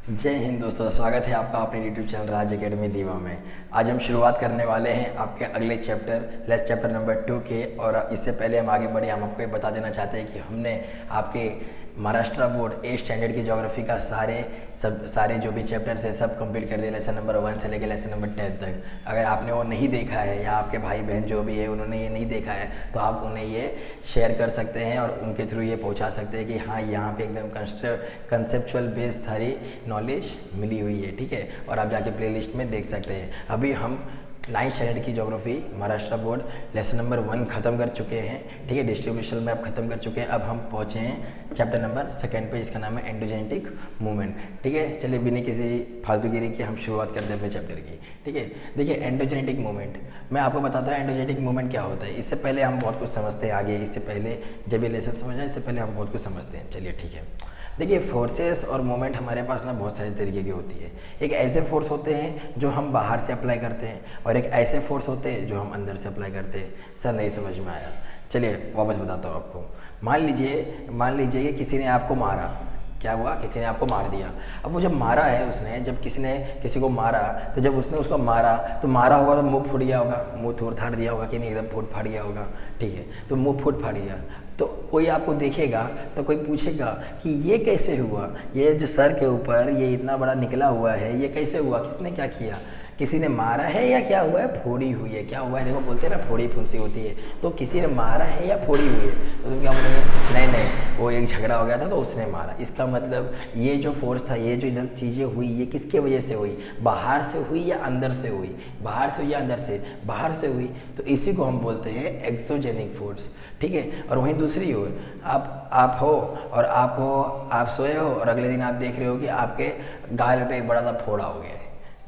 जय हिंद दोस्तों, स्वागत है आपका अपने यूट्यूब चैनल राज एकेडमी दीवा में। आज हम शुरुआत करने वाले हैं आपके अगले चैप्टर नंबर 2 के। और इससे पहले हम आगे बढ़े, हम आपको ये बता देना चाहते हैं कि हमने आपके महाराष्ट्र बोर्ड 8 स्टैंडर्ड की ज्योग्राफी का सारे जो भी चैप्टर्स है सब कंप्लीट कर दिए, लेसन नंबर 1 से लेकर लेसन नंबर 10 तक। अगर आपने वो नहीं देखा है या आपके भाई बहन जो भी है उन्होंने ये नहीं देखा है तो आप उन्हें ये शेयर कर सकते हैं और उनके थ्रू ये पहुंचा सकते हैं कि हाँ, यहाँ पे एकदम कंसेप्चुअल बेस्ड सारी नॉलेज मिली हुई है। ठीक है, और आप जाके प्लेलिस्ट में देख सकते हैं। अभी हम 9th स्टैंडर्ड की geography Maharashtra board lesson number 1 ख़त्म कर चुके हैं। ठीक है, डिस्ट्रीब्यूशन मैप ख़त्म कर चुके हैं। अब हम पहुँचे हैं चैप्टर नंबर 2 पे, इसका नाम है एंडोजेनेटिक मूवमेंट। ठीक है, चलिए बिना किसी फालतूगिरी की हम शुरुआत करते हैं अपने चैप्टर की। ठीक है, देखिए एंडोजेनेटिक मूवमेंट मैं आपको बताता हूँ एंडोजेनेटिक मूवमेंट क्या होता है। इससे पहले हम बहुत कुछ समझते हैं आगे, इससे पहले जब ये लेसन समझना इससे पहले हम बहुत कुछ समझते हैं। चलिए ठीक है, देखिए फोर्सेस और मूवमेंट हमारे पास ना बहुत सारे तरीके की होती है। एक ऐसे फोर्स होते हैं जो हम बाहर से अप्लाई करते हैं और एक ऐसे फोर्स होते हैं जो हम अंदर से अप्लाई करते हैं। सर नहीं समझ में आया, चलिए वापस बताता हूँ आपको। मान लीजिए कि किसी ने आपको मारा। क्या हुआ? किसी ने आपको मार दिया। अब वो जब मारा है उसने, जब किसी ने किसी को मारा, तो जब उसने उसको मारा तो मारा होगा तो मुंह फूट गया होगा, मुंह तोड़ थाड़ दिया होगा कि नहीं, एकदम फूट फाड़ गया होगा। ठीक है, तो मुंह फूट फाड़ गया तो कोई आपको देखेगा तो कोई पूछेगा कि ये कैसे हुआ, ये जो सर के ऊपर ये इतना बड़ा निकला हुआ है ये कैसे हुआ, किसने क्या किया, किसी ने मारा है या क्या हुआ है, फोड़ी हुई है। क्या हुआ है? देखो बोलते हैं ना फोड़ी फुंसी होती है, तो किसी ने मारा है या फोड़ी हुई है। तो तुम क्या बोलेंगे? नहीं वो एक झगड़ा हो गया था तो उसने मारा। इसका मतलब ये जो फोर्स था, ये जो इधर चीज़ें हुई, ये किसके वजह से हुई? बाहर से हुई या अंदर से हुई? बाहर से हुई या अंदर से? बाहर से हुई। तो इसी को हम बोलते हैं एक्सोजेनिक फोर्स। ठीक है, और वहीं दूसरी हो, आप हो और आप सोए हो और अगले दिन आप देख रहे हो कि आपके गाल पे एक बड़ा सा फोड़ा हो गया है,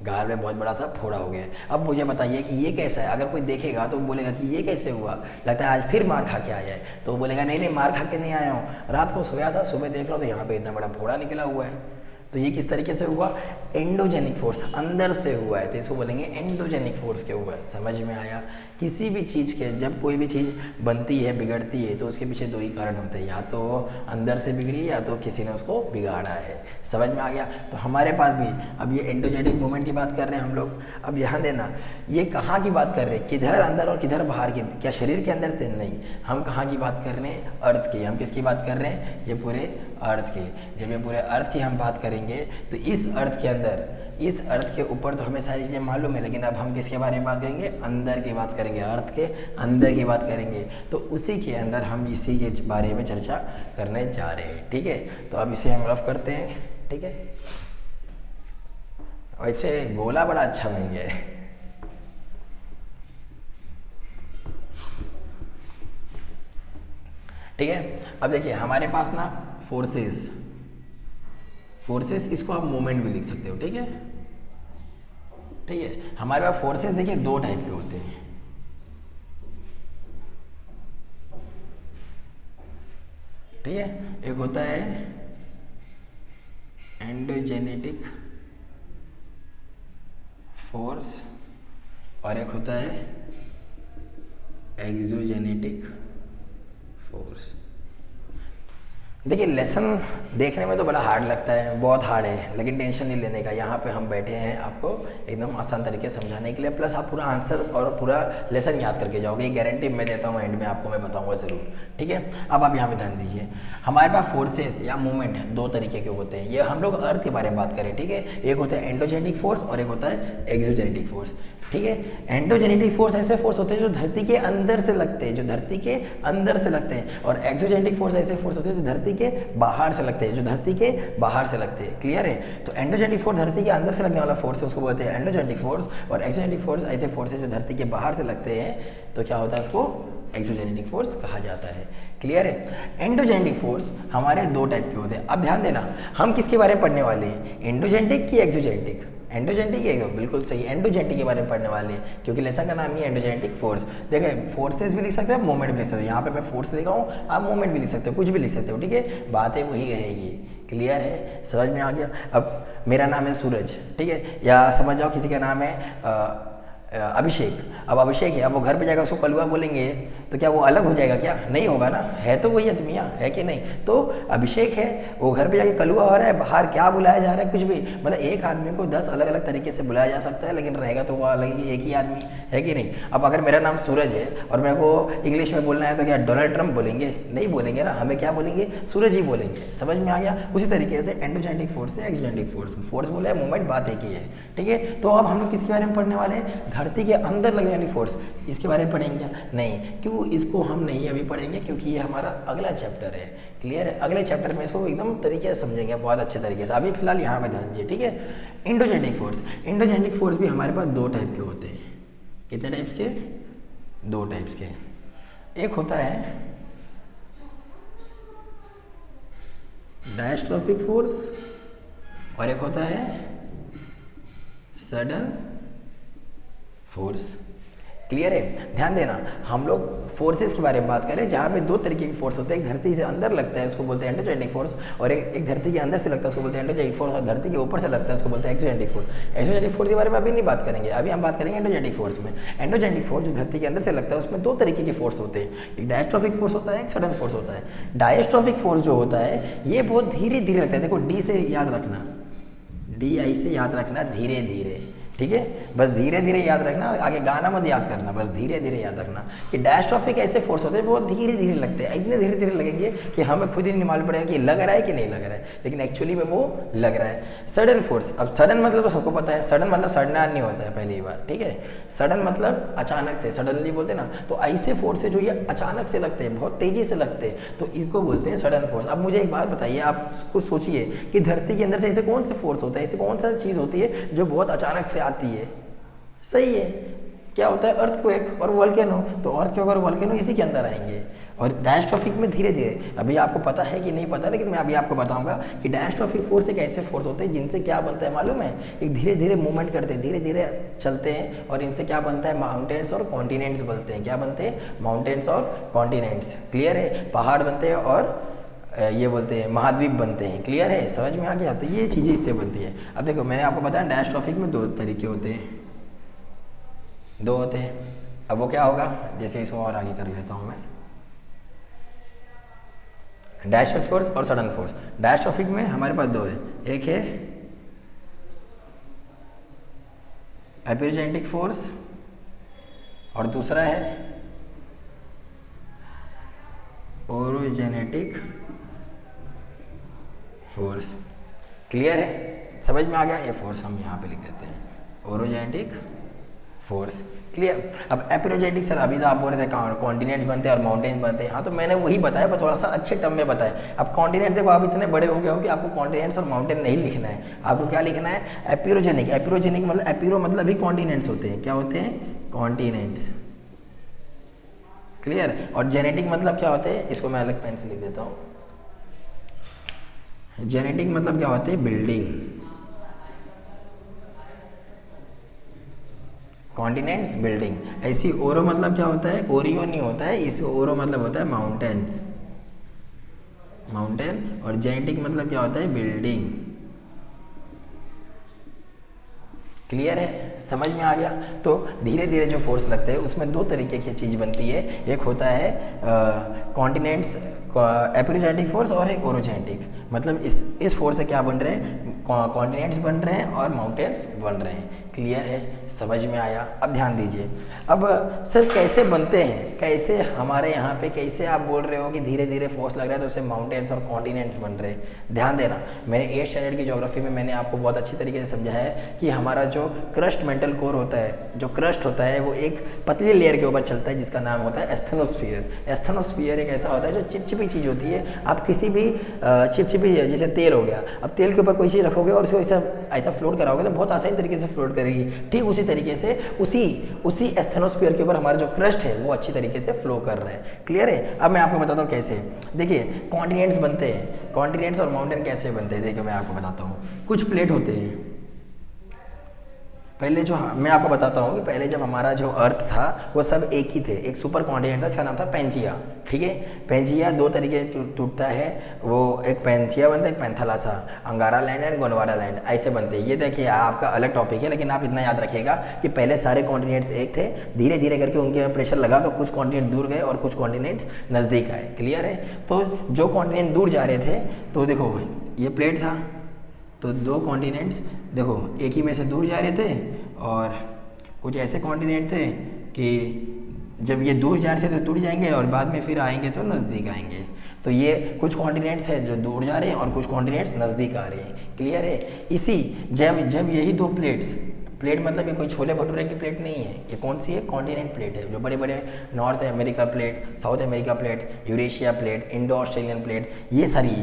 गाल में बहुत बड़ा सा फोड़ा हो गया है। अब मुझे बताइए कि ये कैसा है? अगर कोई देखेगा तो बोलेगा कि ये कैसे हुआ, लगता है आज फिर मार खा के आया है। तो वो बोलेगा नहीं मार खा के नहीं आया हूँ, रात को सोया था, सुबह देख रहा हूँ तो यहाँ पे इतना बड़ा फोड़ा निकला हुआ है। तो ये किस तरीके से हुआ? एंडोजेनिक फोर्स, अंदर से हुआ है, तो इसको बोलेंगे एंडोजेनिक फोर्स के हुआ है। समझ में आया? किसी भी चीज़ के, जब कोई भी चीज़ बनती है, बिगड़ती है, तो उसके पीछे 2 ही कारण होते हैं, या तो अंदर से बिगड़ी या तो किसी ने उसको बिगाड़ा है। समझ में आ गया? तो हमारे पास भी अब ये एंडोजेनिक मूवमेंट की बात कर रहे हैं हम लोग। अब यहाँ देना, ये कहाँ की बात कर रहे हैं? किधर अंदर और किधर बाहर की? क्या शरीर के अंदर से? नहीं, हम कहाँ की बात कर रहे हैं? अर्थ की। हम किसकी बात कर रहे हैं? ये पूरे अर्थ की। जब ये पूरे अर्थ की हम बात करेंगे तो इस अर्थ के अंदर, इस अर्थ के ऊपर तो हमें सारी चीज़ें मालूम है, लेकिन अब हम किसके बारे में बात करेंगे? अंदर की बात करेंगे, अर्थ के अंदर की बात करेंगे। तो उसी के अंदर हम इसी के बारे में चर्चा करने जा रहे हैं। ठीक है, तो अब इसे हम रफ करते हैं। ठीक है, वैसे गोला बड़ा अच्छा बन गया है। ठीक है, अब देखिए हमारे पास ना फोर्सेस, इसको आप मोमेंट भी लिख सकते हो। ठीक है, ठीक है, हमारे पास फोर्सेस देखिए 2 टाइप के होते हैं। ठीक है, एक होता है एंडोजेनेटिक फोर्स और एक होता है एक्सोजेनेटिक फोर्स। देखिए लेसन देखने में तो बड़ा हार्ड लगता है, बहुत हार्ड है, लेकिन टेंशन नहीं लेने का। यहाँ पे हम बैठे हैं आपको एकदम आसान तरीके से समझाने के लिए, प्लस आप पूरा आंसर और पूरा लेसन याद करके जाओगे, ये गारंटी मैं देता हूँ। एंड में आपको मैं बताऊँगा ज़रूर। ठीक है, अब आप यहाँ पे ध्यान दीजिए, हमारे पास फोर्सेस या मूवमेंट 2 तरीके के होते हैं। ये हम लोग अर्थ के बारे में बात करें। ठीक है, एक होता है एंडोजेनिक फोर्स और एक होता है एक्सोजेनेटिक फोर्स। ठीक है, एंडोजेनेटिक फोर्स ऐसे फोर्स होते हैं जो धरती के अंदर से लगते हैं, जो धरती के अंदर से लगते हैं, और एक्सोजेनेटिक फोर्स ऐसे फोर्स होते हैं जो धरती के बाहर से लगते हैं, जो धरती के बाहर से लगते हैं। क्लियर है? तो एंडोजेनेटिक फोर्स धरती के अंदर से लगने वाला फोर्स है, उसको बोलते हैं एंडोजेनेटिक फोर्स, और एक्सोजेनेटिक फोर्स ऐसे फोर्स है जो धरती के बाहर से लगते हैं, तो क्या होता है? उसको एक्सोजेनेटिक फोर्स कहा जाता है। क्लियर है? एंडोजेनेटिक फोर्स हमारे 2 टाइप के होते हैं। अब ध्यान देना, हम किसके बारे में पढ़ने वाले हैं? एंडोजेनेटिक की एक्सोजेनेटिक? एंडोजेनेटिक है, बिल्कुल सही, एंडोजेनेटिक के बारे में पढ़ने वाले हैं, क्योंकि लेसन का नाम ही एंडोजेनेटिक फोर्स। देखिए फोर्सेस भी लिख सकते हो, मूवमेंट भी लिख सकते हो। यहाँ पे मैं फोर्स लिखा हूँ, आप मूवमेंट भी लिख सकते हो, कुछ भी लिख सकते हो। ठीक है, बातें वही रहेगी। क्लियर है? समझ में आ गया? अब मेरा नाम है सूरज। ठीक है, या समझ जाओ किसी का नाम है अभिषेक। अब अभिषेक है, अब वो घर पे जाएगा उसको कलुआ बोलेंगे तो क्या वो अलग हो जाएगा? क्या नहीं होगा ना, है तो वही आदमी है कि नहीं? तो अभिषेक है, वो घर पे जाके कलुआ हो रहा है, बाहर क्या बुलाया जा रहा है, कुछ भी, मतलब एक आदमी को 10 अलग अलग तरीके से बुलाया जा सकता है, लेकिन रहेगा तो वो अलग ही एक ही आदमी है कि नहीं? अब अगर मेरा नाम सूरज है और मेरे को इंग्लिश में बोलना है तो क्या डोनाल्ड ट्रंप बोलेंगे? नहीं बोलेंगे ना, हमें क्या बोलेंगे? सूरज ही बोलेंगे। समझ में आ गया? उसी तरीके से एंडोजेनेटिक फोर्स है, एक्सोजेनेटिक फोर्स। फोर्स बोला है, मूवमेंट बात एक ही है, ठीक है? तो अब हम लोग किसके बारे में पढ़ने वाले हैं? धरती के अंदर लगने वाली फोर्स, इसके बारे में पढ़ेंगे क्या? नहीं, क्यों? इसको हम नहीं अभी पढ़ेंगे क्योंकि ये हमारा अगला चैप्टर है। क्लियर है? अगले चैप्टर में इसको एकदम तरीके से समझेंगे, बहुत अच्छे तरीके से। अभी फिलहाल यहाँ पे ध्यान दीजिए, ठीक है? इंडोजेनेटिक फोर्स, इंडोजेनेटिक फोर्स भी हमारे पास 2 टाइप के होते हैं। कितने टाइप्स के? 2 टाइप्स के। एक होता है डायस्ट्रोफिक फोर्स और एक होता है सडन फोर्स। क्लियर है? ध्यान देना, हम लोग फोर्सेस के बारे में बात करें जहाँ पे 2 तरीके की फोर्स होते हैं। एक धरती से अंदर लगता है उसको बोलते हैं एंडोजेनेटिक फोर्स, और एक धरती के अंदर से लगता है उसको बोलते हैं एंडोजेनिक फोर्स, और धरती के ऊपर से लगता है उसको बोलते हैं एक्सोजेनिक फोर्स। एक्सोजेनिक फोर्स के बारे में अभी नहीं बात करेंगे, अभी हम बात करेंगे एंडोजेनिक फोर्स में। एंडोजेनिक फोर्स जो धरती के अंदर से लगता है उसमें 2 तरीके के फोर्स होते हैं, एक डायस्ट्रोफिक फोर्स होता है, एक सडन फोर्स होता है। डायस्ट्रोफिक फोर्स जो होता है ये बहुत धीरे धीरे लगता है। देखो, डी से याद रखना, DI से याद रखना, धीरे धीरे, ठीक है? बस धीरे धीरे याद रखना, आगे गाना मत याद करना, बस धीरे धीरे याद रखना कि डायस्ट्रोफिक ऐसे फोर्स होते हैं बहुत धीरे धीरे लगते हैं। इतने धीरे धीरे लगेंगे कि हमें खुद ही नहीं मालूम पड़ेगा कि लग रहा है कि नहीं लग रहा है, लेकिन एक्चुअली में वो लग रहा है। सडन फोर्स, अब सडन मतलब तो सबको पता है, सडन मतलब सडनली नहीं होता है पहली बार, ठीक है? सडन मतलब अचानक से, सडनली बोलते हैं ना, तो ऐसे फोर्स है जो ये अचानक से लगते हैं, बहुत तेजी से लगते हैं, तो इसको बोलते हैं सडन फोर्स। अब मुझे एक बात बताइए, आप कुछ सोचिए कि धरती के अंदर से ऐसे कौन से फोर्स होता है, ऐसे कौन सा चीज़ होती है जो बहुत अचानक से आती है? सही है, क्या होता है? अर्थक्वेक और वोल्केनो। तो अर्थक्वेक और वोल्केनो इसी के अंदर आएंगे। और डायस्ट्रोफिक में धीरे धीरे, अभी आपको पता है कि नहीं पता, लेकिन मैं अभी आपको बताऊंगा कि डायस्ट्रोफिक फोर्स एक ऐसे फोर्स होते हैं जिनसे क्या बनता है मालूम है? एक धीरे धीरे मूवमेंट करते हैं, धीरे धीरे चलते हैं, और इनसे क्या बनता है? माउंटेन्स और कॉन्टिनेंट्स बनते हैं। क्या बनते हैं? माउंटेन्स और कॉन्टिनेंट्स। क्लियर है? पहाड़ बनते हैं और ये बोलते हैं महाद्वीप बनते हैं। क्लियर है? समझ में आ गया? तो ये चीज़ें इससे बनती है। अब देखो, मैंने आपको बताया डायस्ट्रोफिक में 2 तरीके होते हैं, 2 होते हैं। अब वो क्या होगा? जैसे इसको और आगे कर लेता हूँ मैं, डायस्ट्रोफिक फोर्स और सडन फोर्स। डायस्ट्रोफिक में हमारे पास 2 है, एक है एपिरोजेनेटिक फोर्स और दूसरा है ओरोजेनेटिक फोर्स। क्लियर है? समझ में आ गया? ये फोर्स हम यहाँ पे लिख देते हैं, ओरोजेनेटिक फोर्स। क्लियर? अब एपिरोजेनेटिक, सर अभी तो आप बोल रहे थे कॉन्टिनेंट्स बनते हैं और माउंटेन्स बनते हैं। हाँ, तो मैंने वही बताया, पर थोड़ा सा अच्छे टर्म में बताया। अब कॉन्टिनेंट, देखो आप इतने बड़े हो गए हो कि आपको कॉन्टिनेंट्स और माउंटेन नहीं लिखना है, आपको क्या लिखना है? एपिरोजेनिक। एपिरोजेनिक मतलब एपिरो मतलब ही कॉन्टिनेंट्स होते हैं। क्या होते हैं? कॉन्टिनेंट्स। क्लियर? और जेनेटिक मतलब क्या होते हैं? इसको मैं अलग पेन से लिख देता हूँ। जेनेटिक मतलब क्या होते हैं? बिल्डिंग। Continents, building. ऐसी ओरो मतलब क्या होता है? ओरियो नहीं होता है, इस ओरो मतलब होता है माउंटेन्स, माउंटेन। और जेनेटिक मतलब क्या होता है? बिल्डिंग। क्लियर है? समझ में आ गया? तो धीरे धीरे जो फोर्स लगते हैं उसमें 2 तरीके की चीज़ बनती है, एक होता है कॉन्टिनेंट्स एपिरोजेनेटिक फोर्स और एक ओरोजेनेटिक। मतलब इस फोर्स से क्या बन रहे हैं? कॉन्टिनेंट्स बन रहे हैं और माउंटेन्स बन रहे हैं। क्लियर है? समझ में आया? अब ध्यान दीजिए। अब सर कैसे बनते हैं? कैसे हमारे यहाँ पे कैसे आप बोल रहे हो कि धीरे धीरे फोर्स लग रहा है तो उससे माउंटेन्स और कॉन्टिनेंट्स बन रहे हैं? ध्यान देना, मैंने 8th स्टैंडर्ड की ज्योग्राफी में मैंने आपको बहुत अच्छी तरीके से समझाया है कि हमारा जो क्रस्ट मेंटल कोर होता है, जो क्रस्ट होता है वो एक पतली लेयर के ऊपर चलता है जिसका नाम होता है एस्थेनोस्फीयर। एस्थेनोस्फीयर एक ऐसा होता है जो चिपचिपी चीज़ होती है। आप किसी भी चिपचिपी, जैसे तेल हो गया, अब तेल के ऊपर कोई चीज़ रखोगे और उसको ऐसा फ्लोट कराओगे तो बहुत आसानी तरीके से फ्लोट करेगी। ठीक उसी तरीके से उसी एस्थेनोस्फीयर के ऊपर हमारा जो क्रस्ट है वो अच्छी तरीके से फ्लो कर रहा है। क्लियर है? अब मैं आपको बताता हूँ कैसे। देखिए, कॉन्टिनेंट्स बनते हैं, कॉन्टिनेंट्स और माउंटेन कैसे बनते हैं देखिए मैं आपको बताता हूँ। कुछ प्लेट होते हैं, पहले जो मैं आपको बताता हूँ कि पहले जब हमारा जो अर्थ था वो सब एक ही थे, एक सुपर कॉन्टिनेंट था, इसका नाम था पेंजिया। ठीक है, पेंजिया दो तरीके टूटता है, वो एक पेंजिया बनता है, एक पेंथालासा, अंगारा लैंड एंड गोंडवाना लैंड, ऐसे बनते हैं। ये देखिए आपका अलग टॉपिक है, लेकिन आप इतना याद रखिएगा कि पहले सारे कॉन्टिनेंट्स एक थे, धीरे धीरे करके उनके प्रेशर लगा तो कुछ कॉन्टिनेंट दूर गए और कुछ कॉन्टिनेंट्स नज़दीक आए। क्लियर है? तो जो कॉन्टिनेंट दूर जा रहे थे, तो देखो ये प्लेट था, तो दो कॉन्टिनेंट्स देखो एक ही में से दूर जा रहे थे, और कुछ ऐसे कॉन्टिनेंट थे कि जब ये दूर जा रहे थे तो टूट जाएंगे और बाद में फिर आएंगे तो नज़दीक आएंगे। तो ये कुछ कॉन्टिनेंट्स हैं जो दूर जा रहे हैं और कुछ कॉन्टिनेंट्स नज़दीक आ रहे हैं। क्लियर है? इसी जब यही दो प्लेट मतलब ये कोई छोले भटूरे की प्लेट नहीं है, ये कौन सी है? कॉन्टिनेंट प्लेट है। जो बड़े बड़े north America plate, south America plate, Eurasia plate, Indo Australian plate, ये सारी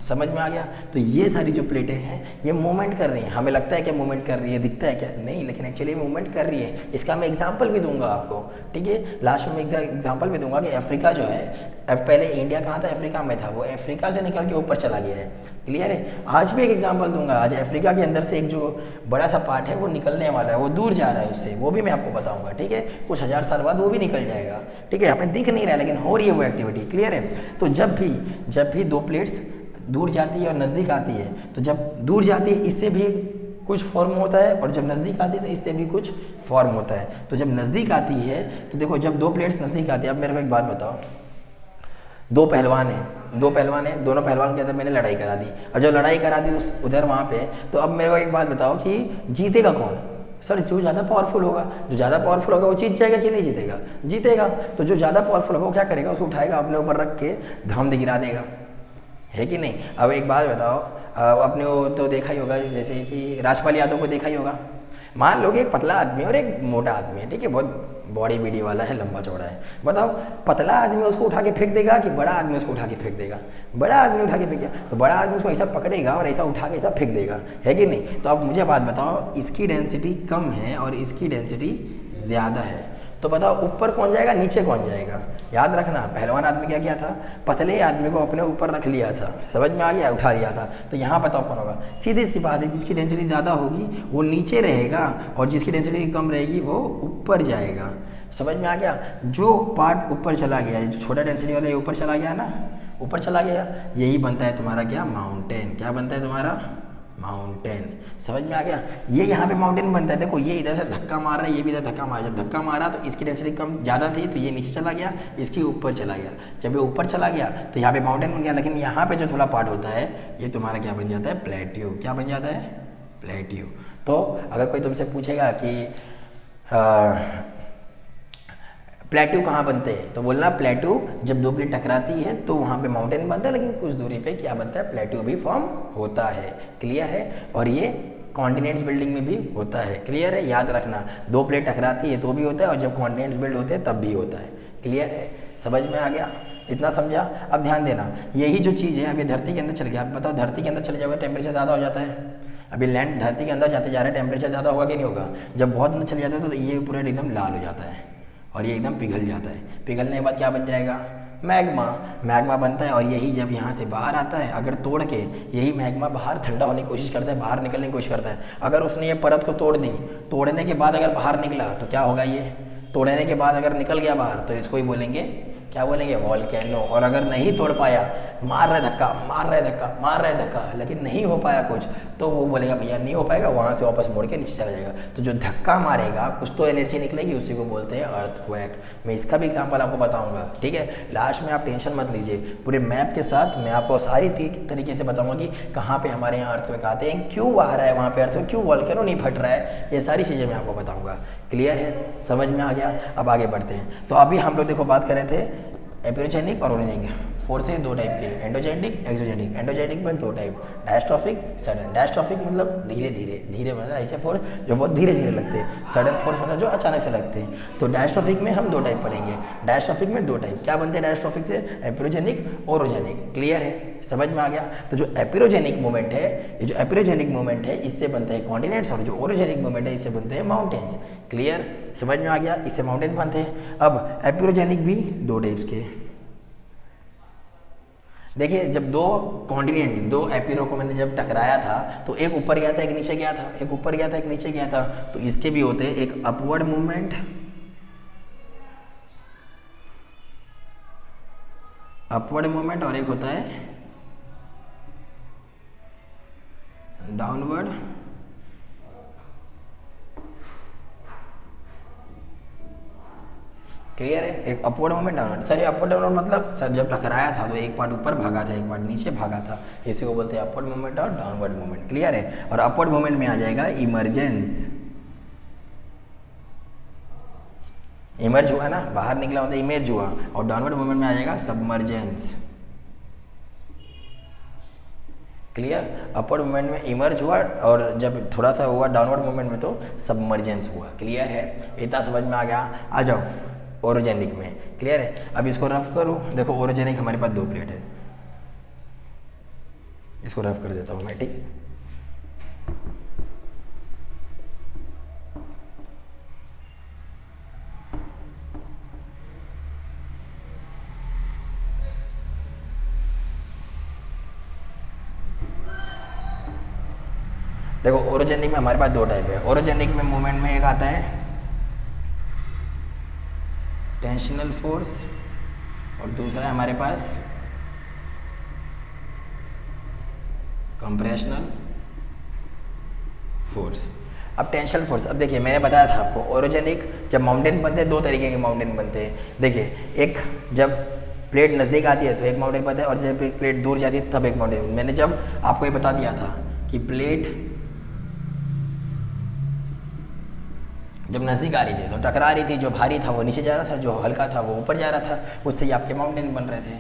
समझ में आ गया। तो ये सारी जो प्लेटें हैं ये मूवमेंट कर रही हैं। हमें लगता है कि मूवमेंट कर रही है, दिखता है क्या? नहीं, लेकिन एक्चुअली मूवमेंट कर रही है। इसका मैं एग्जांपल भी दूंगा आपको, ठीक है? लास्ट में एग्जांपल भी दूंगा कि अफ्रीका जो है, पहले इंडिया कहाँ था? अफ्रीका में था, वो अफ्रीका से निकल के ऊपर चला गया है। क्लियर है? आज भी एक एग्जाम्पल दूंगा। आज अफ्रीका के अंदर से एक जो बड़ा सा पार्ट है वो निकलने वाला है, वो दूर जा रहा है उससे, वो भी मैं आपको बताऊंगा। ठीक है? कुछ हज़ार साल बाद वो भी निकल जाएगा। ठीक है? यहाँ पे दिख नहीं रहा है लेकिन हो रही है वो एक्टिविटी। क्लियर है? तो जब भी दो प्लेट्स दूर जाती है और नज़दीक आती है, तो जब दूर जाती है इससे भी कुछ फॉर्म होता है, और जब नज़दीक आती है तो इससे भी कुछ फॉर्म होता है। तो जब नज़दीक आती है तो देखो, जब दो प्लेट्स नज़दीक आती है, अब मेरे को एक बात बताओ, दो पहलवान हैं, दोनों पहलवान के अंदर मैंने लड़ाई करा दी, और जब लड़ाई करा दी उधर वहाँ पे, तो अब मेरे को एक बात बताओ कि जीतेगा कौन? सर, जो ज़्यादा पावरफुल होगा। जो ज़्यादा पावरफुल होगा वो जीत जाएगा कि नहीं जीतेगा? जीतेगा। तो जो ज़्यादा पावरफुल होगा वो क्या करेगा? उसको उठाएगा, अपने ऊपर रख के धम गिरा देगा, है कि नहीं? अब एक बात बताओ, अपने वो तो देखा ही होगा, जैसे कि राजपाल यादव को देखा ही होगा। मान लो कि एक पतला आदमी और एक मोटा आदमी है, ठीक है, बहुत बॉडी बीडी वाला है, लंबा चौड़ा है। बताओ, पतला आदमी उसको उठा के फेंक देगा कि बड़ा आदमी उसको उठा के फेंक देगा? बड़ा आदमी उठा के फेंक देगा, तो बड़ा आदमी उसको ऐसा पकड़ेगा और ऐसा उठा के ऐसा फेंक देगा, है कि नहीं? तो अब मुझे बात बताओ, इसकी डेंसिटी कम है और इसकी डेंसिटी ज़्यादा है, तो बताओ ऊपर कौन जाएगा, नीचे कौन जाएगा? याद रखना, पहलवान आदमी क्या किया था? पतले आदमी को अपने ऊपर रख लिया था, समझ में आ गया? उठा लिया था। तो यहाँ बताओ कौन होगा? सीधी सी बात है, जिसकी डेंसिटी ज़्यादा होगी वो नीचे रहेगा और जिसकी डेंसिटी कम रहेगी वो ऊपर जाएगा। समझ में आ गया? जो पार्ट ऊपर चला गया, जो छोटा डेंसिटी वाला ये ऊपर चला गया ना, ऊपर चला गया, यही बनता है तुम्हारा क्या? माउंटेन। क्या बनता है तुम्हारा? माउंटेन। समझ में आ गया? ये यहाँ पे माउंटेन बनता है। देखो, ये इधर से धक्का मार रहा है, ये भी इधर धक्का मार, जब धक्का मारा तो इसकी डेंसिटी कम ज़्यादा थी तो ये नीचे चला गया, इसकी ऊपर चला गया। जब ये ऊपर चला गया तो यहाँ पे माउंटेन बन गया, लेकिन यहाँ पे जो थोड़ा पार्ट होता है ये तुम्हारा क्या बन जाता है? प्लेट्यू। क्या बन जाता है? प्लेट्यू। तो अगर कोई तुमसे पूछेगा कि प्लेट्यू कहाँ बनते हैं, तो बोलना प्लेट्यू जब दो प्लेट टकराती है तो वहाँ पे माउंटेन बनता है, लेकिन कुछ दूरी पे क्या बनता है? प्लेट्यू भी फॉर्म होता है। क्लियर है? और ये कॉन्टिनेंट्स बिल्डिंग में भी होता है। क्लियर है? याद रखना, दो प्लेट टकराती है तो भी होता है, और जब कॉन्टिनेंट्स बिल्ड होते हैं तब भी होता है। क्लियर है? समझ में आ गया? इतना समझा? अब ध्यान देना, यही जो चीज़ है अभी धरती के अंदर चल गया। अब बताओ, धरती के अंदर चले जाओगे टेम्परेचर ज़्यादा हो जाता है। अभी लैंड धरती के अंदर जाते जा रहे हैं, टेम्परेचर ज़्यादा होगा कि नहीं होगा? जब बहुत अंदर चले जाते हो तो ये पूरा एकदम लाल हो जाता है और ये एकदम पिघल जाता है। पिघलने के बाद क्या बन जाएगा? मैग्मा बनता है। और यही जब यहाँ से बाहर आता है, अगर तोड़ के यही मैग्मा बाहर ठंडा होने की कोशिश करता है, बाहर निकलने की कोशिश करता है। अगर उसने ये परत को तोड़ दी, तोड़ने के बाद अगर बाहर निकला तो क्या होगा? ये तोड़ने के बाद अगर निकल गया बाहर तो इसको ही बोलेंगे, क्या बोलेंगे? वॉल्केनो। और अगर नहीं तोड़ पाया, मार रहा है धक्का, लेकिन नहीं हो पाया कुछ, तो वो बोलेगा भैया नहीं हो पाएगा, वहाँ से वापस मोड़ के नीचे चला जाएगा। तो जो धक्का मारेगा कुछ तो एनर्जी निकलेगी, उसी को बोलते हैं अर्थक्वेक। मैं इसका भी एग्जांपल आपको बताऊंगा, ठीक है? लास्ट में आप टेंशन मत लीजिए, पूरे मैप के साथ मैं आपको सारी तरीके से बताऊंगा कि कहाँ पे हमारे यहाँ अर्थक्वेक आते हैं, क्यों आ रहा है वहाँ पे अर्थक्वेक, क्यों वॉल्केनो नहीं फट रहा है, ये सारी चीज़ें मैं आपको बताऊँगा। क्लियर है? समझ में आ गया? अब आगे बढ़ते हैं। तो अभी हम लोग देखो बात कर रहे थे एपिरोजेनिक और ओरोजेनिक, फोर्सेस दो टाइप के, एंडोजेनिक, एक्सोजेनिक। एंडोजेनिक में दो टाइप, डायस्ट्रॉफिक, सडन। डायस्ट्रॉफिक मतलब धीरे मतलब ऐसे फोर्स जो बहुत धीरे धीरे लगते हैं, सडन फोर्स मतलब जो अचानक से लगते हैं। तो डायस्ट्रॉफिक में हम दो टाइप पढ़ेंगे। डायस्ट्रॉफिक में दो टाइप क्या बनते हैं डायस्ट्रॉफिक से? Epeirogenic, orogenic. क्लियर है? समझ में आ गया? तो जो एपिरोजेनिक मूवमेंट है, ये जो एपिरोजेनिक मूवमेंट है इससे बनते हैं कॉन्टिनेंट्स, और जो ओरोजेनिक मूवमेंट है इससे बनते हैं माउंटेन्स। क्लियर? समझ में आ गया? इससे माउंटेन बनते हैं। अब एपिरोजेनिक भी दो टाइप्स के, देखिए जब दो कॉन्टिनेंट, दो एपिरो को मैंने जब टकराया था तो एक ऊपर गया था एक नीचे गया था, एक ऊपर गया था एक नीचे गया था, तो इसके भी होते हैं एक अपवर्ड मूवमेंट, अपवर्ड मूवमेंट, और एक होता है डाउनवर्ड क्लियर है। एक अपवर्ड मूवमेंट डाउनवर्ड। सर ये अपवर्ड डाउनवर्ड मतलब सर जब टकराया था तो एक पार्ट ऊपर भागा था एक पार्ट नीचे भागा था, इसी को बोलते हैं अपवर्ड मूवमेंट और डाउनवर्ड मूवमेंट। क्लियर है। और अपवर्ड मूवमेंट में आ जाएगा इमरजेंस, इमर्ज हुआ ना, बाहर निकला होता है इमर्ज हुआ, और डाउनवर्ड मूवमेंट में आ जाएगा सबमर्जेंस। क्लियर। अपवर्ड मूवमेंट में इमर्ज हुआ और जब थोड़ा सा हुआ डाउनवर्ड मूवमेंट में तो सबमर्जेंस हुआ। क्लियर है। इतना समझ में आ गया। आ जाओ ओरोजेनिक में। क्लियर है। अब इसको रफ करूँ। देखो ओरोजेनिक हमारे पास दो प्लेट है, इसको रफ कर देता हूँ मैं। ठीक। देखो ओरोजेनिक में हमारे पास दो टाइप है। ओरोजेनिक में मूवमेंट में एक आता है टेंशनल फोर्स और दूसरा है हमारे पास कंप्रेशनल फोर्स। अब टेंशनल फोर्स, अब देखिए मैंने बताया था आपको ओरोजेनिक जब माउंटेन बनते हैं दो तरीके के माउंटेन बनते हैं। देखिए एक जब प्लेट नज़दीक आती है तो एक माउंटेन बनता है और जब एक प्लेट दूर जाती है तब एक माउंटेन। मैंने जब आपको ये बता दिया था कि प्लेट जब नज़दीक आ रही थी तो टकरा रही थी, जो भारी था वो नीचे जा रहा था, जो हल्का था वो ऊपर जा रहा था, उससे ही आपके माउंटेन बन रहे थे।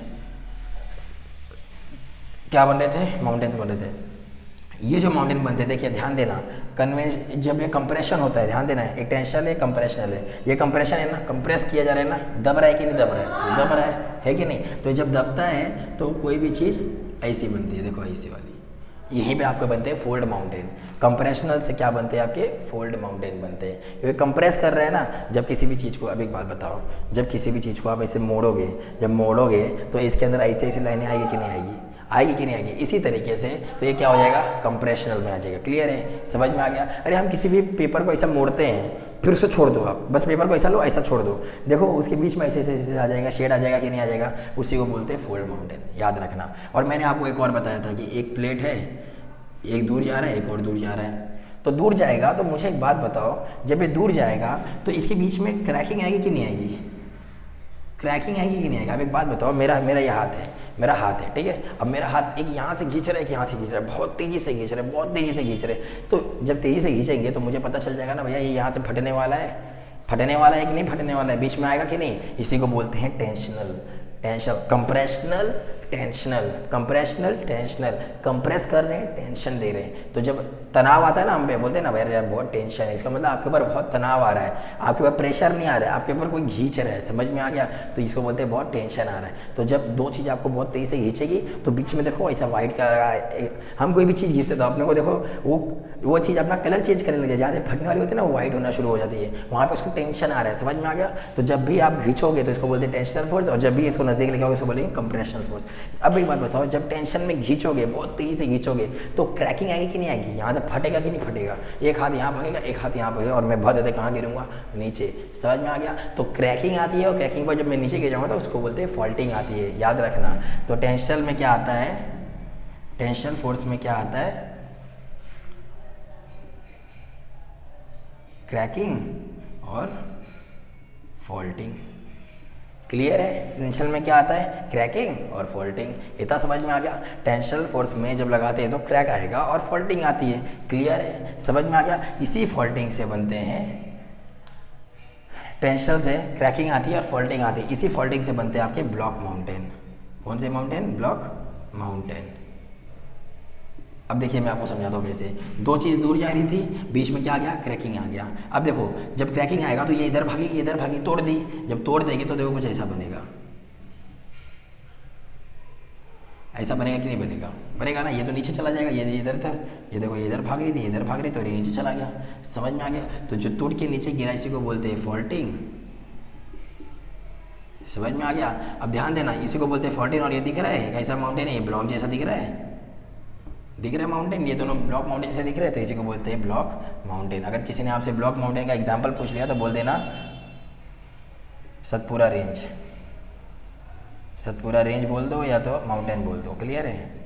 क्या बन रहे थे? माउंटेन्स बन रहे थे। ये जो माउंटेन बनते हैं देखिए ध्यान देना, कन्वेंशन जब ये कंप्रेशन होता है, ध्यान देना है, एक टेंशनल है कंप्रेशनल है। ये कंप्रेशन है ना, कंप्रेस किया जा रहा है ना, दब रहा है कि नहीं दब रहा है? तो दब रहा है कि नहीं? तो जब दबता है तो कोई भी चीज़ ऐसी बनती है, देखो ऐसी वाली, यहीं पे आपके बनते हैं फोल्ड माउंटेन। कंप्रेशनल से क्या बनते हैं? आपके फोल्ड माउंटेन बनते हैं, क्योंकि कंप्रेस कर रहे हैं ना। जब किसी भी चीज़ को, अब एक बात बताओ, जब किसी भी चीज़ को आप ऐसे मोड़ोगे, जब मोड़ोगे तो इसके अंदर ऐसे ऐसी लाइनें आएगी कि नहीं आएगी? आएगी कि नहीं आएगी? इसी तरीके से तो ये क्या हो जाएगा? कंप्रेशनल में आ जाएगा। क्लियर है? समझ में आ गया? अरे हम किसी भी पेपर को ऐसा मोड़ते हैं फिर उसको छोड़ दो, आप बस पेपर को ऐसा लो, ऐसा छोड़ दो, देखो उसके बीच में ऐसे ऐसे आ जाएगा, शेड आ जाएगा कि नहीं आ जाएगा? उसी को बोलते हैं फोल्ड माउंटेन, याद रखना। और मैंने आपको एक और बताया था कि एक प्लेट है, एक दूर जा रहा है, एक और दूर जा रहा है। तो दूर जाएगा तो मुझे एक बात बताओ, जब ये दूर जाएगा तो इसके बीच में क्रैकिंग आएगी कि नहीं आएगी? क्रैकिंग आएगी कि नहीं आएगी? अब एक बात बताओ, मेरा ये हाथ है, मेरा हाथ है, ठीक है। अब मेरा हाथ एक यहाँ से खींच रहा है, एक यहाँ से खींच रहा है, बहुत तेज़ी से खींच रहा है, बहुत तेज़ी से खींच रहे हैं। तो जब तेज़ी से खींचेंगे तो मुझे पता चल जाएगा ना भैया ये यहाँ से फटने वाला है, फटने वाला है कि नहीं फटने वाला है, बीच में आएगा कि नहीं? इसी को बोलते हैं tensional, tension, compressional, tensional, compressional, tensional. Compress कर रहे हैं, टेंशन दे रहे हैं। तो जब तनाव आता है ना, हम पे बोलते हैं ना भैया यार बहुत टेंशन है, इसका मतलब आपके ऊपर बहुत तनाव आ रहा है, आपके ऊपर प्रेशर नहीं आ रहा है, आपके ऊपर कोई खींच रहा है। समझ में आ गया? तो इसको बोलते हैं बहुत टेंशन आ रहा है। तो जब दो चीज़ आपको बहुत तेज़ी से खींचेगी तो बीच में देखो ऐसा वाइट कलर, हम कोई भी चीज़ खींचते तो अपने को देखो वो चीज़ अपना कलर चेंज करने लग जाए, जहाँ से फटने वाली होती है ना वो वाइट होना शुरू हो जाती है, वहाँ पर उसको टेंशन आ रहा है। समझ में आ गया? तो जब भी आप खींचोगे तो इसको बोलते हैं टेंशनल फोर्स, और जब भी इसको नजदीक लेके आओगे इसको बोलेंगे कंप्रेशनल फोर्स। अब एक बात बताओ, जब टेंशन में खींचोगे, बहुत तेजी से खींचोगे तो क्रैकिंग आएगी कि नहीं आएगी? यहाँ से फटेगा कि नहीं फटेगा? एक हाथ यहाँ भागेगा, एक हाथ यहाँ भागेगा, और मैं बहुत ज़्यादा कहाँ गिरूंगा? नीचे। समझ में आ गया? तो क्रैकिंग आती है, और क्रैकिंग पर जब मैं नीचे गिर जाऊँगा तो उसको बोलते हैं फॉल्टिंग आती है, याद रखना। तो टेंशनल में क्या आता है? टेंशनल फोर्स में क्या आता है? क्रैकिंग और फॉल्टिंग। क्लियर है? टेंशन में क्या आता है? क्रैकिंग और फॉल्टिंग। इतना समझ में आ गया? टेंशनल फोर्स में जब लगाते हैं तो क्रैक आएगा और फॉल्टिंग आती है। क्लियर है? समझ में आ गया? इसी फॉल्टिंग से बनते हैं, टेंशनल से क्रैकिंग आती है और फॉल्टिंग आती है, इसी फॉल्टिंग से बनते हैं आपके ब्लॉक माउंटेन। कौन से माउंटेन? Block mountain. अब देखिए मैं आपको समझाता हूँ कैसे। दो चीज़ दूर जा रही थी, बीच में क्या आ गया? क्रैकिंग आ गया। अब देखो जब क्रैकिंग आएगा तो ये इधर भागेगी, इधर भागी, तोड़ दी। जब तोड़ देगी तो देखो कुछ ऐसा बनेगा, ऐसा बनेगा कि नहीं बनेगा? बनेगा ना। ये तो नीचे चला जाएगा, ये इधर था, ये देखो ये इधर भाग रही थी, इधर भाग रही तो ये नीचे चला गया। समझ में आ गया? तो जो टूट के नीचे गिरा इसी को बोलते हैं फॉल्टिंग। समझ में आ गया। अब ध्यान देना, इसी को बोलते हैं फॉल्टिन। और ये दिख रहा है कैसा माउंटेन है, ये ब्लॉक जैसा दिख रहा है, दिख रहा है माउंटेन, ये दोनों ब्लॉक माउंटेन जैसे दिख रहे हैं, तो इसी को बोलते हैं ब्लॉक माउंटेन। अगर किसी ने आपसे ब्लॉक माउंटेन का एग्जांपल पूछ लिया तो बोल देना सतपुरा रेंज, सतपुरा रेंज बोल दो या तो माउंटेन बोल दो। क्लियर है,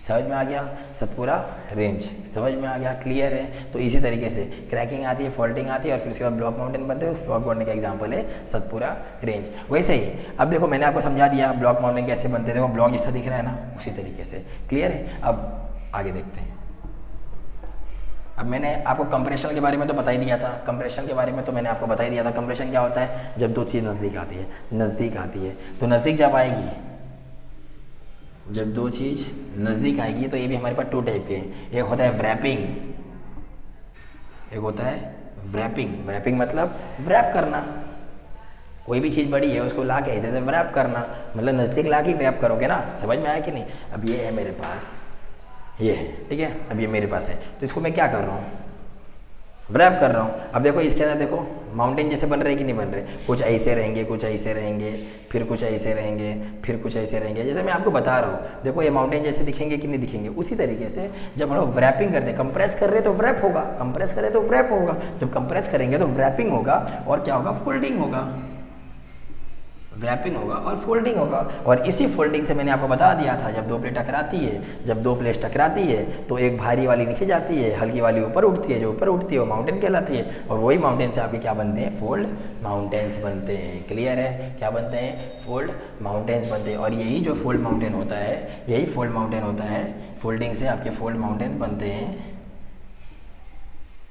समझ में आ गया। सतपुरा रेंज समझ में आ गया, क्लियर है। तो इसी तरीके से क्रैकिंग आती है, फॉल्टिंग आती है और फिर उसके बाद ब्लॉक माउंटेन बनते हैं। ब्लॉक माउंटेन का एग्जांपल है सतपुरा रेंज। वैसे ही अब देखो मैंने आपको समझा दिया ब्लॉक माउंटेन कैसे बनते हैं। देखो ब्लॉक जैसा दिख रहा है ना, उसी तरीके से। क्लियर है, अब आगे देखते हैं। अब मैंने आपको कंप्रेशन के बारे में तो बता ही दिया था। कंप्रेशन के बारे में तो मैंने आपको बता ही दिया था। कंप्रेशन क्या होता है, जब दो चीज़ नज़दीक आती है, नज़दीक आती है तो नज़दीक जब आएगी, जब दो चीज़ नज़दीक आएगी तो ये भी हमारे पास टू टाइप के हैं। एक होता है व्रैपिंग, एक होता है व्रैपिंग। व्रैपिंग मतलब व्रैप करना, कोई भी चीज़ बड़ी है उसको ला के ऐसे व्रैप करना, मतलब नज़दीक ला के व्रैप करोगे ना। समझ में आया कि नहीं। अब ये है मेरे पास, ये है, ठीक है। अब ये मेरे पास है तो इसको मैं क्या कर रहा हूँ, व्रैप कर रहा हूँ। अब देखो इसके अंदर देखो माउंटेन जैसे बन रहे कि नहीं बन रहे, कुछ ऐसे रहेंगे, कुछ ऐसे रहेंगे, फिर कुछ ऐसे रहेंगे, फिर कुछ ऐसे रहेंगे। जैसे मैं आपको बता रहा हूँ, देखो ये माउंटेन जैसे दिखेंगे कि नहीं दिखेंगे। उसी तरीके से जब हम लोग व्रैपिंग करते हैं, कंप्रेस कर रहे हैं तो व्रैप होगा, कंप्रेस कर रहे हैं तो व्रैप होगा, जब कंप्रेस करेंगे तो व्रैपिंग होगा और क्या होगा, फोल्डिंग होगा। व्रैपिंग होगा और फोल्डिंग होगा। और इसी फोल्डिंग से मैंने आपको बता दिया था, जब दो प्लेट टकराती है, जब दो प्लेट टकराती है तो एक भारी वाली नीचे जाती है, हल्की वाली ऊपर उठती है। जो ऊपर उठती है वो माउंटेन कहलाती है और वही माउंटेन से आपके क्या बनते हैं, फोल्ड माउंटेन्स बनते हैं। क्लियर है, क्या बनते हैं, फोल्ड माउंटेन्स बनते हैं। और यही जो फोल्ड माउंटेन होता है, यही फोल्ड माउंटेन होता है, फोल्डिंग से आपके फोल्ड माउंटेन बनते हैं,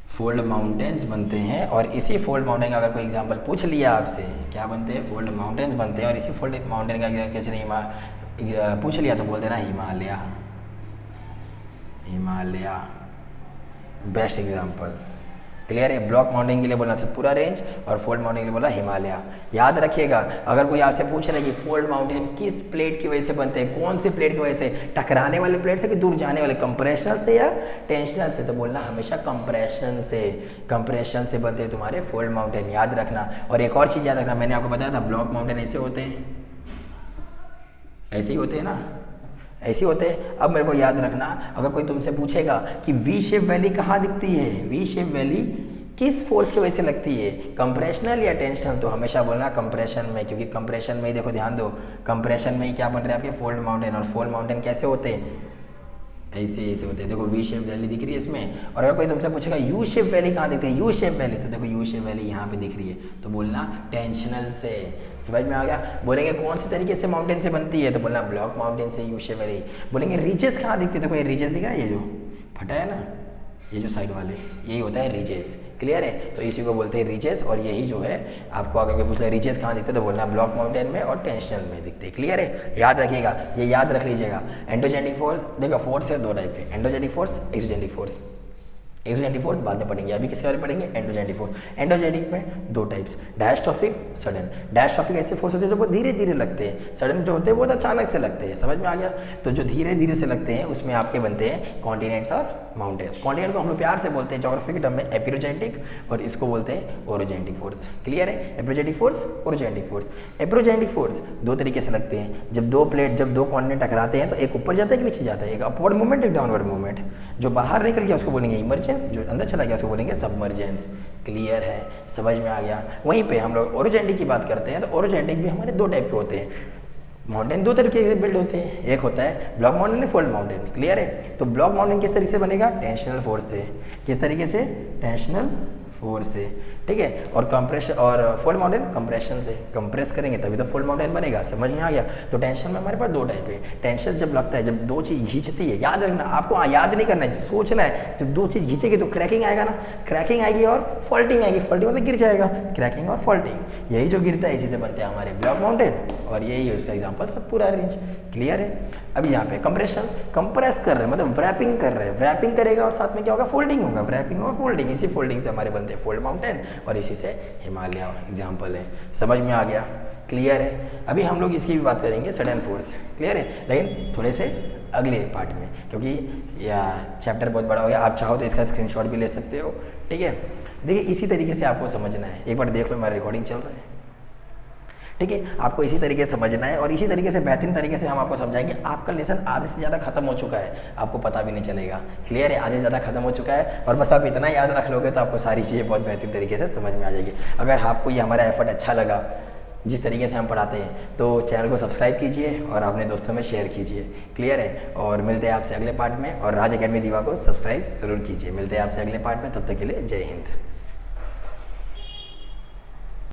फोल्ड माउंटेन्स बनते हैं। और इसी फोल्ड माउंटेन का अगर कोई एग्जांपल पूछ लिया आपसे, क्या बनते हैं, फोल्ड माउंटेन्स बनते हैं। और इसी फोल्ड माउंटेन का कैसे नहीं पूछ लिया तो बोल देना Himalaya, Himalaya best example. Clear है, ब्लॉक माउंटेन के लिए बोलना सतपुरा रेंज और फोल्ड माउंटेन के लिए बोला हिमालय। याद रखिएगा, अगर कोई आपसे पूछ रहा है कि फोल्ड माउंटेन किस प्लेट की वजह से बनते हैं, कौन सी प्लेट की वजह से, टकराने वाले प्लेट से कि दूर जाने वाले, कंप्रेशनल से या टेंशनल से, तो बोलना हमेशा कंप्रेशन से, कंप्रेशन से बनते हैं तुम्हारे फोल्ड माउंटेन। याद रखना। और एक और चीज़ याद रखना, मैंने आपको बताया था ब्लॉक माउंटेन ऐसे होते हैं, ऐसे ही होते हैं ना, ऐसे होते हैं। अब मेरे को याद रखना, अगर कोई तुमसे पूछेगा कि वी शेप वैली कहाँ दिखती है, वी शेप वैली किस फोर्स की वजह से लगती है, कंप्रेशनल या टेंशनल, तो हमेशा बोलना कंप्रेशन में। क्योंकि कंप्रेशन में ही देखो, ध्यान दो, कंप्रेशन में ही क्या बन रहे हैं आपके फोल्ड माउंटेन। और फोल्ड माउंटेन कैसे होते हैं, ऐसे ऐसे होते हैं। देखो वी शेप वैली दिख रही है इसमें। और अगर कोई तुमसे पूछेगा यू शेप वैली कहाँ दिखती है, यू शेप वैली, तो देखो यू शेप वैली यहाँ पे दिख रही है, तो बोलना टेंशनल से। समझ में आ गया। बोलेंगे कौन सी तरीके से माउंटेन से बनती है, तो बोलना ब्लॉक माउंटेन से, यू शेप वैली। बोलेंगे रीजेस कहाँ दिखती है, देखो ये रीजेस दिख रहा है, ये जो फटा है ना, ये जो साइड वाले, यही होता है रीजेस। क्लियर है, तो इसी को बोलते हैं रीजेस। और यही जो है आपको अगर कोई पूछ ले रीजेस कहाँ दिखते हैं, तो बोलना ब्लॉक माउंटेन में और टेंशनल में दिखते हैं। क्लियर है, याद रखिएगा, ये याद रख लीजिएगा। एंडोजेनिक फोर्स, देखो फोर्स है दो टाइप के, endogenic force, exogenic force. Exogenic force बाद में पढ़ेंगे, अभी किसके बारे में पढ़ेंगे, एंडोजेनिक फोर्स। एंडोजेनिक में दो टाइप्स, डायस्ट्रोफिक, सडन। डायस्ट्रोफिक ऐसे फोर्स होते हैं जो बहुत धीरे धीरे लगते हैं, सडन जो होते हैं बहुत अचानक से लगते हैं। समझ में आ गया। तो जो धीरे धीरे से लगते हैं उसमें आपके बनते हैं कॉन्टिनेंट्स और माउंटेन्स। कॉन्टिनेंट को हम लोग प्यार से बोलते हैं ज्योग्राफी के टर्म में एपिरोजेनेटिक, और इसको बोलते हैं ओरोजेनेटिक फोर्स। क्लियर है, एपिरोजेनेटिक फोर्स, ओरोजेनेटिक फोर्स। एपिरोजेनेटिक फोर्स दो तरीके से लगते हैं। जब दो प्लेट, जब दो कॉन्टिनेंट टकराते हैं तो एक ऊपर जाता है कि नीचे जाता है, एक अपवर्ड मूवमेंट, एक डाउनवर्ड मूवमेंट। जो बाहर निकल गया उसको बोलेंगे इमरजेंस, जो अंदर चला गया उसको बोलेंगे सबमर्जेंस। क्लियर है, समझ में आ गया। वहीं पे हम लोग ओरोजेनेटिक की बात करते हैं, तो ओरोजेनेटिक भी हमारे दो टाइप के होते हैं। माउंटेन दो तरीके से बिल्ड होते हैं, एक होता है block mountain, fold mountain. Clear है, तो ब्लॉक माउंटेन किस तरीके से बनेगा, टेंशनल फोर्स से। किस तरीके से, टेंशनल फोर्स से, ठीक है। और कंप्रेशन, और फोल्ड माउंटेन कंप्रेशन से, कंप्रेस करेंगे तभी तो फोल्ड माउंटेन बनेगा। समझ में आ गया। तो टेंशन में हमारे पास दो टाइप है। टेंशन जब लगता है, जब दो चीज़ खींचती है, याद रखना, आपको याद नहीं करना है, सोचना है। जब दो चीज़ खींचेगी तो क्रैकिंग आएगा ना, क्रैकिंग आएगी और फॉल्टिंग आएगी। फॉल्टिंग मतलब गिर जाएगा, क्रैकिंग और फॉल्टिंग, यही जो गिरता है इसी से बनते हैं हमारे ब्लॉक माउंटेन। और यही है उसका एग्जाम्पल सतपुरा रेंज। क्लियर है। अब यहाँ पे कंप्रेशन, कंप्रेस कर रहे हैं मतलब व्रैपिंग कर रहे हैं, व्रैपिंग करेगा और साथ में क्या होगा, फोल्डिंग होगा। व्रैपिंग और फोल्डिंग, इसी फोल्डिंग से हमारे बनते हैं फोल्ड माउंटेन और इसी से हिमालय एग्जाम्पल है। समझ में आ गया। क्लियर है। अभी हम लोग इसकी भी बात करेंगे, सडन फोर्स। क्लियर है, लेकिन थोड़े से अगले पार्ट में, क्योंकि या चैप्टर बहुत बड़ा हो गया। आप चाहो तो इसका स्क्रीनशॉट भी ले सकते हो, ठीक है। देखिए इसी तरीके से आपको समझना है। एक बार देख लो, मेरा रिकॉर्डिंग चल रहा है, ठीक है, आपको इसी तरीके से समझना है और इसी तरीके से बेहतरीन तरीके से हम आपको समझाएंगे। आपका लेसन आधे से ज़्यादा खत्म हो चुका है, आपको पता भी नहीं चलेगा। क्लियर है, आधे से ज़्यादा खत्म हो चुका है और बस आप इतना याद रख लोगे तो आपको सारी चीज़ें बहुत बेहतरीन तरीके से समझ में आ जाएगी। अगर आपको ये हमारा एफर्ट अच्छा लगा, जिस तरीके से हम पढ़ाते हैं, तो चैनल को सब्सक्राइब कीजिए और अपने दोस्तों में शेयर कीजिए। क्लियर है, और मिलते हैं आपसे अगले पार्ट में। और राज अकेडमी दीवा को सब्सक्राइब ज़रूर कीजिए। मिलते हैं आपसे अगले पार्ट में, तब तक के लिए जय हिंद।